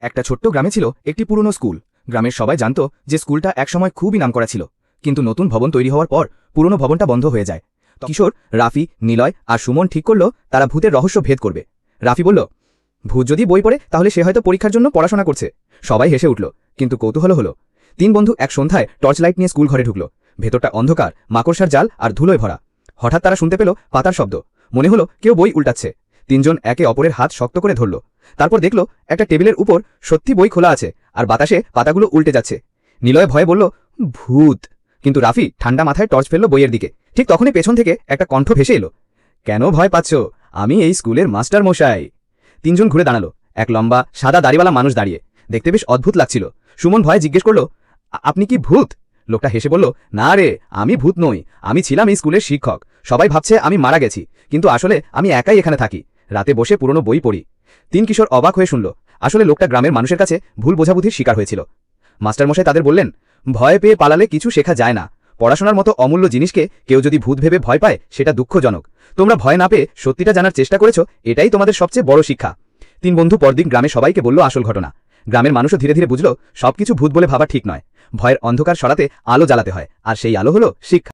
একটা ছোট্ট গ্রামে ছিল একটি পুরনো স্কুল। গ্রামের সবাই জানত যে স্কুলটা একসময় খুবই নামকরা ছিল, কিন্তু নতুন ভবন তৈরি হওয়ার পর পুরনো ভবনটা বন্ধ হয়ে যায়। কিশোর, রাফি, নিলয় আর সুমন ঠিক করল তারা ভূতের রহস্য ভেদ করবে। রাফি বলল, ভূত যদি বই পড়ে তাহলে সে হয়তো পরীক্ষার জন্য পড়াশোনা করছে। সবাই হেসে উঠল, কিন্তু কৌতূহল হলো। তিন বন্ধু এক সন্ধ্যায় টর্চ লাইট নিয়ে স্কুল ঘরে ঢুকল। ভেতরটা অন্ধকার, মাকড়সার জাল আর ধুলোয় ভরা। হঠাৎ তারা শুনতে পেল পাতার শব্দ। মনে হলো কেউ বই উল্টাচ্ছে। তিনজন একে অপরের হাত শক্ত করে ধরল। তারপর দেখল একটা টেবিলের উপর সত্যি বই খোলা আছে, আর বাতাসে পাতাগুলো উল্টে যাচ্ছে। নিলয় ভয়ে বলল, ভূত। কিন্তু রাফি ঠান্ডা মাথায় টর্চ ফেলল বইয়ের দিকে। ঠিক তখনই পেছন থেকে একটা কণ্ঠ ভেসে এলো, কেন ভয় পাচ্ছ? আমি এই স্কুলের মাস্টার মশাই। তিনজন ঘুরে দাঁড়ালো। এক লম্বা সাদা দাড়িওয়ালা মানুষ দাঁড়িয়ে, দেখতে বেশ অদ্ভুত লাগছিল। সুমন ভয়ে জিজ্ঞেস করল, আপনি কি ভূত? লোকটা হেসে বলল, না রে, আমি ভূত নই। আমি ছিলাম এই স্কুলের শিক্ষক। সবাই ভাবছে আমি মারা গেছি, কিন্তু আসলে আমি একাই এখানে থাকি। রাতে বসে পুরনো বই পড়ি। তিন কিশোর অবাক হয়ে শুনল। আসলে লোকটা গ্রামের মানুষের কাছে ভুল বোঝাবুঝির শিকার হয়েছিল। মাস্টারমশাই তাদের বললেন, ভয় পেয়ে পালালে কিছু শেখা যায় না। পড়াশোনার মতো অমূল্য জিনিসকে কেউ যদি ভূত ভেবে ভয় পায়, সেটা দুঃখজনক। তোমরা ভয় না পেয়ে সত্যিটা জানার চেষ্টা করেছো, এটাই তোমাদের সবচেয়ে বড় শিক্ষা। তিন বন্ধু পরদিন গ্রামে সবাইকে বলল আসল ঘটনা। গ্রামের মানুষও ধীরে ধীরে বুঝল সবকিছু ভূত বলে ভাবা ঠিক নয়। ভয়ের অন্ধকার সরাতে আলো জ্বালাতে হয়, আর সেই আলো হলো শিক্ষা।